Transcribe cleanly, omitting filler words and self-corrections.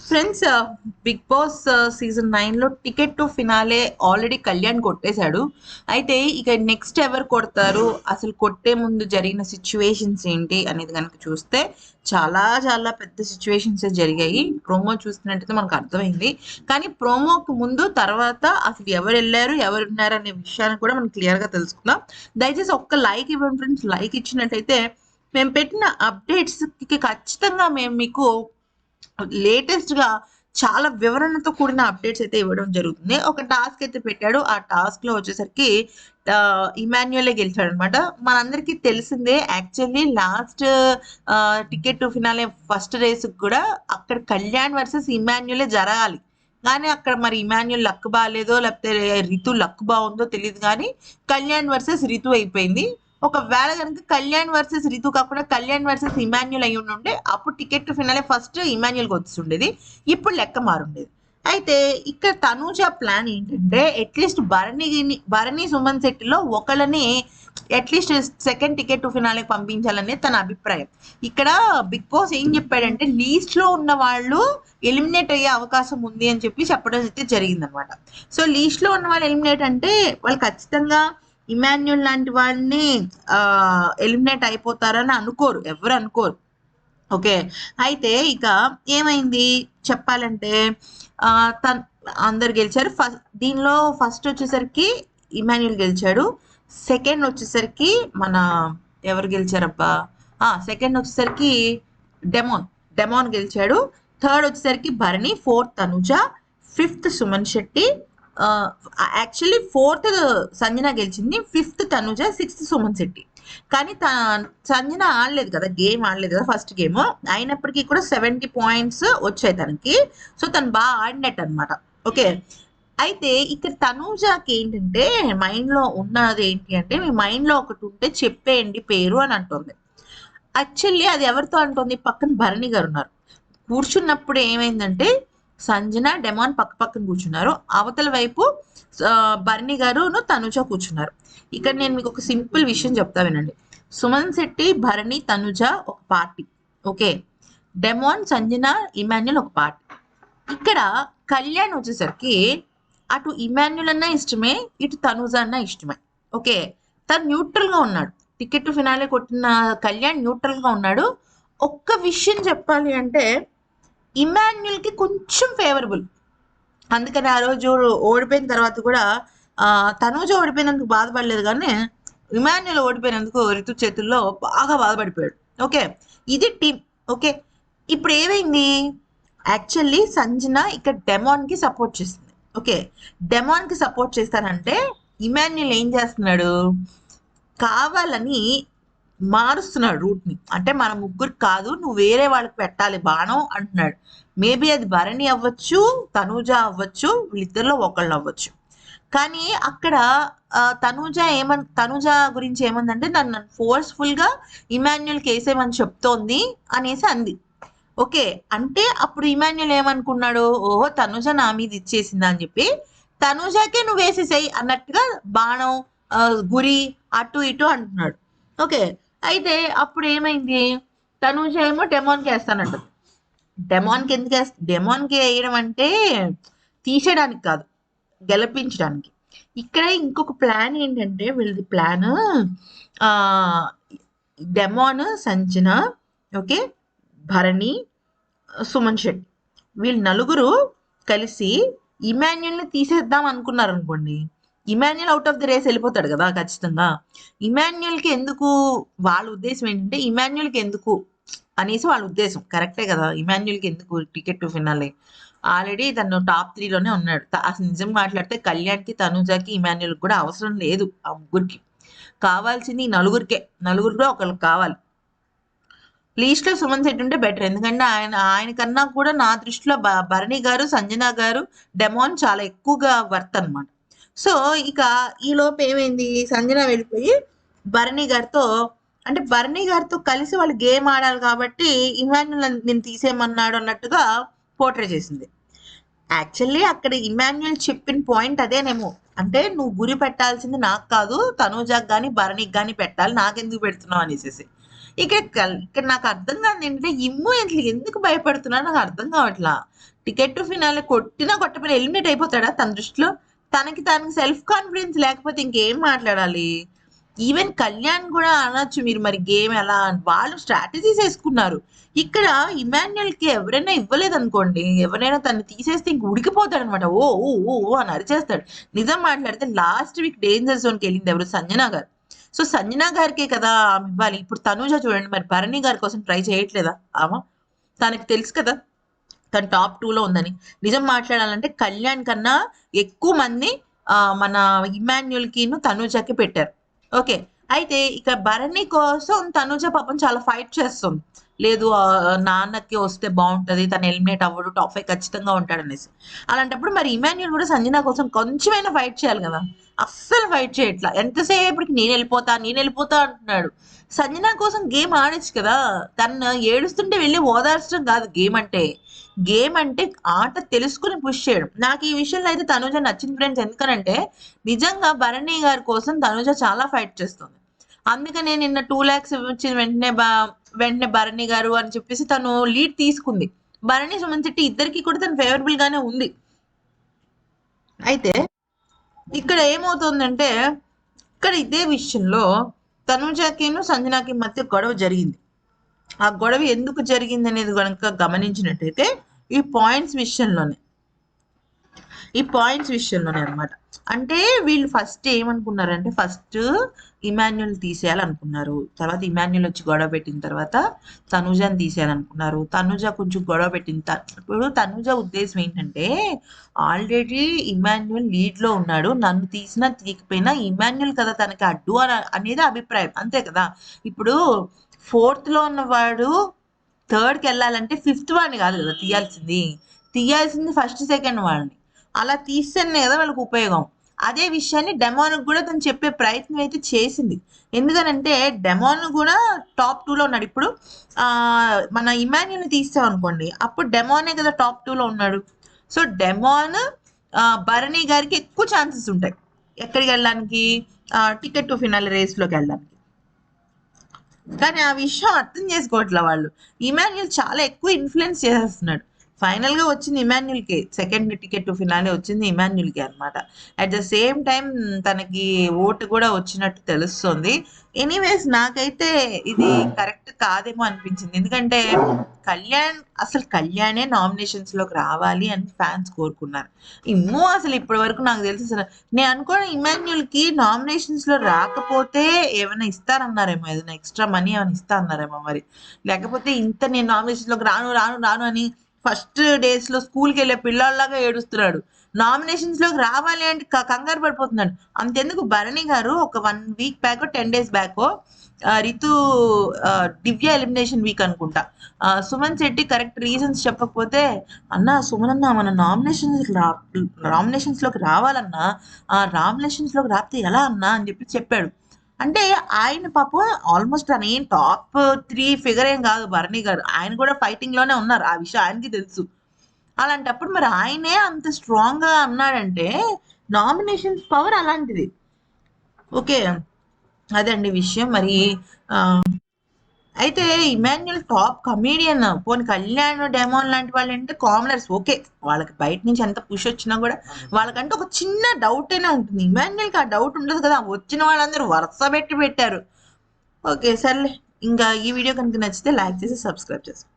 Friends, big boss season 9లో ticket to finale already Kalyan కొట్టేశాడు. అయితే ఇక నెక్స్ట్ ఎవరు కొడతారు, అసలు కొట్టే ముందు జరిగిన సిచ్యువేషన్స్ ఏంటి అనేది కనుక చూస్తే చాలా చాలా పెద్ద సిచ్యువేషన్స్ జరిగాయి. ప్రోమో చూస్తున్నట్టయితే మనకు అర్థమైంది. కానీ ప్రోమోకి ముందు తర్వాత అసలు ఎవరు వెళ్ళారు, ఎవరు ఉన్నారు అనే విషయాన్ని కూడా మనం క్లియర్గా తెలుసుకుందాం. దయచేసి ఒక్క లైక్ ఇవ్వండి ఫ్రెండ్స్. లైక్ ఇచ్చినట్టయితే మేము పెట్టిన అప్డేట్స్కి ఖచ్చితంగా మేము మీకు లేటెస్ట్‌గా చాలా వివరణతో కూడిన అప్డేట్స్ అయితే ఇవ్వడం జరుగుతుంది. ఒక టాస్క్ అయితే పెట్టాడు. ఆ టాస్క్‌లో వచ్చేసరికి ఇమాన్యుయలే గెలిచాడనమాట. మనందరికీ తెలిసిందే actually last ticket to finale first రేస్‌కి కూడా అక్కడ కళ్యాణ్ వర్సెస్ ఇమాన్యుయలే జరగాలి. కానీ అక్కడ మరి ఇమాన్యుయల్ లక్ బాలేదో లేకపోతే రితు లక్ బావుందో తెలీదు గానీ కళ్యాణ్ వర్సెస్ రితు అయిపోయింది. ఒకవేళ గనుక కళ్యాణ్ వర్సెస్ రితు కాకుండా కళ్యాణ్ వర్సెస్ ఇమాన్యుల్ అయి ఉండుంటే అప్పుడు టికెట్ టు ఫినాలే ఫస్ట్ ఇమాన్యుల్‌కి వచ్చుండేది. ఇప్పుడు లెక్క మారుండేది. అయితే ఇక్కడ తనూజ ప్లాన్ ఏంటంటే అట్‌లీస్ట్ భరణి, సుమన్ శెట్టిలో ఒకళ్ళని అట్‌లీస్ట్ సెకండ్ టికెట్ టు ఫినాలేకి పంపించాలనేది తన అభిప్రాయం. ఇక్కడ బిగ్ బాస్ ఏం చెప్పాడంటే లీస్ట్‌లో ఉన్న వాళ్ళు ఎలిమినేట్ అయ్యే అవకాశం ఉంది అని చెప్పడం అయితే జరిగిందనమాట. సో లీస్ట్‌లో ఉన్న వాళ్ళు ఎలిమినేట్ అంటే వాళ్ళు ఖచ్చితంగా ఇమాన్యుల్ లాంటి వాళ్ళని ఎలిమినేట్ అయిపోతారని అనుకోరు, ఎవరు అనుకోరు. ఓకే. అయితే ఇక ఏమైంది చెప్పాలంటే తను అందరు గెలిచారు. దీనిలో ఫస్ట్ వచ్చేసరికి ఇమాన్యుల్ గెలిచాడు. సెకండ్ వచ్చేసరికి మన ఎవరు గెలిచారబ్బా, సెకండ్ వచ్చేసరికి డెమాన్ గెలిచాడు. థర్డ్ వచ్చేసరికి Bharani, fourth Tanuja, fifth Suman Shetty, actually fourth Sanjana గెలిచింది, ఫిఫ్త్ తనుజ, సిక్స్త్ సుమన్ శెట్టి. కానీ సంజన ఆడలేదు కదా, గేమ్ ఆడలేదు కదా ఫస్ట్ గేమ్. అయినప్పటికీ కూడా 70 పాయింట్స్ వచ్చాయి తనకి. సో తను బాగా ఆడినట్టు అనమాట. ఓకే. అయితే ఇక్కడ తనూజాకి ఏంటంటే మైండ్లో ఉన్నది ఏంటి అంటే, మీ మైండ్లో ఒకటి ఉంటే చెప్పేయండి పేరు అని అంటుంది. యాక్చువల్లీ అది ఎవరితో అంటుంది, పక్కన భరణి గారు ఉన్నారు. కూర్చున్నప్పుడు ఏమైందంటే సంజన, డెమాన్ పక్క పక్కన కూర్చున్నారు. అవతల వైపు భరణి గారును తనుజ కూర్చున్నారు. ఇక్కడ నేను మీకు ఒక సింపుల్ విషయం చెప్తా వినండి. సుమన్ శెట్టి, భరణి, తనుజ ఒక party. Okay. Demon, Sanjana, Emmanuel ఒక పార్టీ. ఇక్కడ కళ్యాణ్ వచ్చేసరికి అటు ఇమాన్యుల్ అన్నా ఇష్టమే, ఇటు తనుజ అన్నా ఇష్టమే. ఓకే. తను న్యూట్రల్ గా ఉన్నాడు. టికెట్ ఫినాలే కొట్టిన కళ్యాణ్ న్యూట్రల్ గా ఉన్నాడు. ఒక్క విషయం చెప్పాలి అంటే ఇమాన్యుల్ కి కొంచెం ఫేవరబుల్. అందుకని ఆ రోజు ఓడిపోయిన తర్వాత కూడా తనూజ ఓడిపోయినందుకు బాధపడలేదు, కానీ ఇమాన్యుల్ ఓడిపోయినందుకు రితు చేతుల్లో బాగా బాధపడిపోయాడు. ఓకే. ఇది టీం. ఓకే. ఇప్పుడు ఏమైంది, యాక్చువల్లీ సంజన ఇక్కడ డెమాన్ కి సపోర్ట్ చేసింది. ఓకే. డెమాన్ కి సపోర్ట్ చేస్తానంటే ఇమాన్యుల్ ఏం చేస్తున్నాడు, కావాలని మారుస్తున్నాడు రూట్ని. అంటే మన ముగ్గురికి కాదు, నువ్వు వేరే వాళ్ళకి పెట్టాలి బాణం అంటున్నాడు. మేబీ అది భరణి అవ్వచ్చు, తనూజ అవ్వచ్చు, వీళ్ళిద్దరిలో ఒకళ్ళు అవ్వచ్చు. కానీ అక్కడ తనూజ గురించి ఏమందంటే నన్ను ఫోర్స్ఫుల్గా ఇమాన్యుల్ కేసేమని చెప్తోంది అనేసి అంది. ఓకే. అంటే అప్పుడు ఇమాన్యుల్ ఏమనుకున్నాడు, ఓహో తనూజ నా మీద ఇచ్చేసిందా అని చెప్పి తనూజకే నువ్వు వేసేసాయి అన్నట్టుగా బాణం గురి అటు ఇటు అంటున్నాడు. ఓకే. అయితే అప్పుడు ఏమైంది, తనూజ ఏమో డెమాన్కి వేస్తానంట. డెమాన్కి వేయడం అంటే తీసేయడానికి కాదు, గెలిపించడానికి. ఇక్కడ ఇంకొక ప్లాన్ ఏంటంటే వీళ్ళది plan Demon, Sanjana, okay, Bharani, Suman Shetty వీళ్ళు నలుగురు కలిసి ఇమాన్యుల్ని తీసేద్దాం అనుకున్నారు అనుకోండి. Emmanuel out of the race వెళ్ళిపోతాడు కదా ఖచ్చితంగా. ఇమాన్యుల్కి ఎందుకు, వాళ్ళ ఉద్దేశం ఏంటంటే ఇమాన్యుల్కి ఎందుకు అనేసి వాళ్ళ ఉద్దేశం. కరెక్టే కదా, ఇమాన్యుల్కి ఎందుకు టికెట్ టు ఫినాలే, ఆల్రెడీ తను టాప్ 3లోనే ఉన్నాడు. అసలు నిజం మాట్లాడితే కళ్యాణ్కి, తనూజకి, ఇమాన్యుల్కి కూడా అవసరం లేదు. ఆ ముగ్గురికి కావాల్సింది నలుగురిలో ఒకరికి కావాలి. లీస్ట్లో సుమన్ శెట్టి ఉంటే బెటర్. ఎందుకంటే ఆయన కన్నా కూడా నా దృష్టిలో భరణి గారు, సంజన గారు, డెమాన్ చాలా ఎక్కువగా వర్త్ అనమాట. సో ఇక ఈ లోపు ఏమైంది, సంజన వెళ్ళిపోయి భరణి గారితో కలిసి వాళ్ళు గేమ్ ఆడాలి కాబట్టి ఇమాన్యుల్ నేను తీసేయమన్నాడు అన్నట్టుగా పోర్ట్రే చేసింది. యాక్చువల్లీ అక్కడ ఇమాన్యుల్ చెప్పిన పాయింట్ అదేనేమో, అంటే నువ్వు గురి పెట్టాల్సింది నాకు కాదు, తనూజాకి కానీ భరణికి కానీ పెట్టాలి, నాకెందుకు పెడుతున్నావు అనేసి. ఇక్కడ నాకు అర్థం కాదు ఏంటంటే ఎందుకు భయపడుతున్నా నాకు అర్థం కావట్లా. టికెట్ టు ఫినాలే కొట్టినా కొట్టపోయినా ఎలిమినేట్ అయిపోతాడా తన దృష్టిలో? తనకి సెల్ఫ్ కాన్ఫిడెన్స్ లేకపోతే ఇంకేం మాట్లాడాలి? ఈవెన్ కళ్యాణ్ కూడా అనొచ్చు మీరు మరి గేమ్ ఎలా అని. వాళ్ళు స్ట్రాటజీస్ వేసుకున్నారు. ఇక్కడ ఇమాన్యుయల్ కి ఎవరైనా ఇవ్వలేదు అనుకోండి, ఎవరైనా తను తీసేస్తే ఇంక ఉడికిపోతాడు అనమాట. ఓ ఓ ఓ ఓ అని అరిచేస్తాడు. నిజం మాట్లాడితే లాస్ట్ వీక్ డేంజర్ జోన్ కి వెళ్ళింది ఎవరు? సంజన గారు. సో సంజన గారికే కదా ఆమె ఇవ్వాలి. ఇప్పుడు తనూజ చూడండి, మరి భరణి గారి కోసం ట్రై చేయట్లేదా ఆమె? తనకి తెలుసు కదా తను టాప్ 2లో ఉందని. నిజం మాట్లాడాలంటే కళ్యాణ్ కన్నా ఎక్కువ మంది మన ఇమాన్యుల్ కిను తనూజకి పెట్టారు. ఓకే. అయితే ఇక భరణి కోసం తనూజ పాపం చాలా ఫైట్ చేస్తుంది. లేదు నాన్నకి వస్తే బాగుంటది, తను ఎలిమినేట్ అవ్వడు, టాప్ 5 ఖచ్చితంగా ఉంటాడనేసి. అలాంటప్పుడు మరి ఇమాన్యుల్ కూడా సంజన కోసం కొంచెమైనా ఫైట్ చేయాలి కదా. అస్సలు ఫైట్ చేయట్లా. ఎంతసేపటికి నేను వెళ్ళిపోతా అంటున్నాడు. సంజన కోసం గేమ్ ఆడొచ్చు కదా. తను ఏడుస్తుంటే వెళ్ళి ఓదార్చడం కాదు గేమ్ అంటే. గేమ్ అంటే ఆట తెలుసుకుని పుష్ చేయడం. నాకు ఈ విషయంలో అయితే తనుజ నచ్చింది ఫ్రెండ్స్. ఎందుకనంటే నిజంగా భరణి గారి కోసం తనుజ చాలా ఫైట్ చేస్తుంది. అందుకనే నిన్న 2 lakhs వచ్చిన వెంటనే భరణి గారు అని చెప్పేసి తను లీడ్ తీసుకుంది. భరణి సుమన్ శెట్టి ఇద్దరికి కూడా తను ఫేవరబుల్ గానే ఉంది. అయితే ఇక్కడ ఏమవుతుందంటే ఇక్కడ ఇదే విషయంలో తనుజకిను సంజనాకి మధ్య గొడవ జరిగింది. ఆ గొడవ ఎందుకు జరిగింది అనేది కనుక గమనించినట్టయితే ఈ పాయింట్స్ విషయంలోనే అనమాట. అంటే వీళ్ళు ఫస్ట్ ఏమనుకున్నారంటే ఫస్ట్ ఇమాన్యుల్ తీసేయాలనుకున్నారు. తర్వాత ఇమాన్యుల్ వచ్చి గొడవ పెట్టిన తర్వాత తనుజాని తీసేయాలనుకున్నారు. తనుజ కొంచెం గొడవ పెట్టిన ఇప్పుడు తనుజ ఉద్దేశం ఏంటంటే ఆల్రెడీ ఇమాన్యుల్ లీడ్లో ఉన్నాడు, నన్ను తీసినా తీయకపోయినా ఇమాన్యుల్ కదా తనకి అడ్డు అనేది అభిప్రాయం. అంతే కదా. ఇప్పుడు 4th లో ఉన్నవాడు 3rd కి వెళ్ళాలంటే 5th వాడిని కాదు కదా తీయాల్సింది ఫస్ట్ సెకండ్ వాళ్ళని. అలా తీస్తేనే కదా వాళ్ళకి ఉపయోగం. అదే విషయాన్ని డెమోన్ కూడా తను చెప్పే ప్రయత్నం అయితే చేసింది. ఎందుకనంటే డెమోన్ కూడా టాప్ 2లో ఉన్నాడు. ఇప్పుడు మన ఇమాన్యుల్ని తీస్తామనుకోండి, అప్పుడు డెమోనే కదా టాప్ 2లో ఉన్నాడు. సో డెమోన్ భరణి గారికి ఎక్కువ ఛాన్సెస్ ఉంటాయి ఎక్కడికి వెళ్ళడానికి, టికెట్ టు ఫినాల్ రేస్లోకి వెళ్ళడానికి. కానీ ఆ విషయం అర్థం చేసుకోవట్లే వాళ్ళు. ఇమాన్యుల్ చాలా ఎక్కువ ఇన్ఫ్లుయెన్స్ చేసేస్తున్నాడు. ఫైనల్ గా వచ్చింది ఇమాన్యుల్కే, సెకండ్ టికెట్ టు ఫినాలే వచ్చింది ఇమాన్యుల్కే అనమాట. అట్ ద సేమ్ టైం తనకి ఓటు కూడా వచ్చినట్టు తెలుస్తుంది. ఎనీవేస్ నాకైతే ఇది కరెక్ట్ కాదేమో అనిపించింది. ఎందుకంటే కళ్యాణే నామినేషన్స్ లోకి రావాలి అని ఫ్యాన్స్ కోరుకున్నారు. అసలు ఇప్పటి వరకు నాకు తెలిసి అసలు నేను అనుకోని ఇమాన్యుల్ కి నామినేషన్స్ లో రాకపోతే ఏమైనా ఇస్తారన్నారేమో, ఏదైనా ఎక్స్ట్రా మనీ ఏమైనా ఇస్తా అన్నారేమో మరి. లేకపోతే ఇంత నేను నామినేషన్స్ లోకి రాను అని ఫస్ట్ డేస్ లో స్కూల్కి వెళ్ళే పిల్లల్లాగా ఏడుస్తున్నాడు. నామినేషన్స్ లోకి రావాలి అంటే కంగారు పడిపోతున్నాడు. అంతెందుకు భరణి గారు ఒక 1 week back 10 days back Ritu Divya elimination week అనుకుంటా, సుమన్ శెట్టి కరెక్ట్ రీజన్స్ చెప్పకపోతే అన్న సుమన్ అన్న మన నామినేషన్స్ లోకి రావాలన్నా, నామినేషన్స్ లోకి రాస్తే ఎలా అన్నా అని చెప్పాడు. అంటే ఆయన పాపం ఆల్మోస్ట్ తన ఏం టాప్ 3 ఫిగర్ ఏం కాదు భరణి గారు. ఆయన కూడా ఫైటింగ్ లోనే ఉన్నారు, ఆ విషయం ఆయనకి తెలుసు. అలాంటప్పుడు మరి ఆయనే అంత స్ట్రాంగ్ గా అన్నాడంటే నామినేషన్స్ పవర్ అలాంటిది. ఓకే, అదండి విషయం. మరి అయితే ఇమాన్యుల్ టాప్ కమేడియన్. పోనీ కళ్యాణ్ డెమోన్ లాంటి వాళ్ళు అంటే కామనర్స్, ఓకే, వాళ్ళకి బయట నుంచి ఎంత పుష్ వచ్చినా కూడా వాళ్ళకంటే ఒక చిన్న డౌట్ అయినా ఉంటుంది. ఇమాన్యుల్కి ఆ డౌట్ ఉండదు కదా. వచ్చిన వాళ్ళందరూ వరుస పెట్టారు. ఓకే సర్లే, ఇంకా ఈ వీడియో కనుక నచ్చితే లైక్ చేసి సబ్స్క్రైబ్ చేసుకోండి.